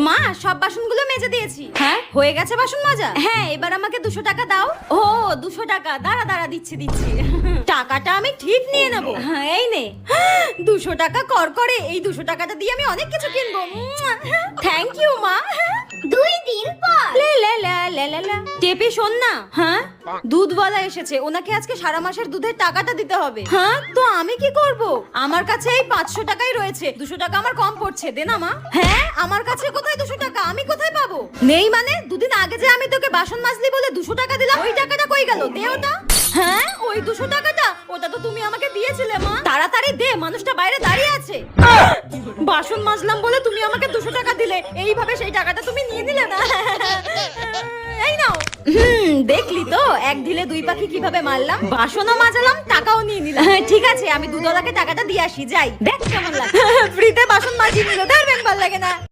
মা সব বাসনগুলো মেজে দিয়েছি। হ্যাঁ হয়ে গেছে বাসন মাজা? হ্যাঁ এবার আমাকে 200 টাকা দাও। ও 200 টাকা, দাঁড়া দাঁড়া দিচ্ছি। টাকাটা আমি ঠিক নিয়ে নেবো। হ্যাঁ এই নে 200 টাকা কর করে। এই 200 টাকাটা দিয়ে আমি অনেক কিছু কিনবো। থ্যাংক ইউ মা। 2 দিন পর লে লে লা লা লা লা। টেপি শোন না, হ্যাঁ দুধওয়ালা এসেছে, ওনাকে আজকে সারা মাসের দুধের টাকাটা দিতে হবে। হ্যাঁ তো আমি কি করব? আমার কাছে এই 500 টাকাই রয়েছে, 200 টাকা আমার কম পড়ছে, দে না মা। হ্যাঁ আমার কাছে কোথায় 200 টাকা? আমি কোথায় পাবো? নেই মানে? দুদিন আগে যে আমি তোকে বাসন মাজলি বলে 200 টাকা দিলাম, ওই টাকাটা কই গেল? দে ওটা। হ্যাঁ ওই 200 টাকাটা, ওটা তো তুমি আমাকে দিয়েছিলে মা। তাড়াতাড়ি দে, মানুষটা বাইরে দাঁড়িয়ে আছে। বাসন মাজলাম বলে তুমি আমাকে 200 টাকা দিলে, এইভাবে সেই টাকাটা তুমি নিয়ে নিলে না। এই নাও। দেখলি তো এক ঢিলে 2 পাখি কিভাবে মারলাম? বাসনও মাজালাম, টাকাও নিয়ে নিলাম। ঠিক আছে আমি দুধওয়ালাকে টাকাটা দিয়ে আসি, যাই। দেখ কেমন লাগে। ফ্রিতে বাসন মাজিয়ে নিল, ধরবেন ভাল লাগে না।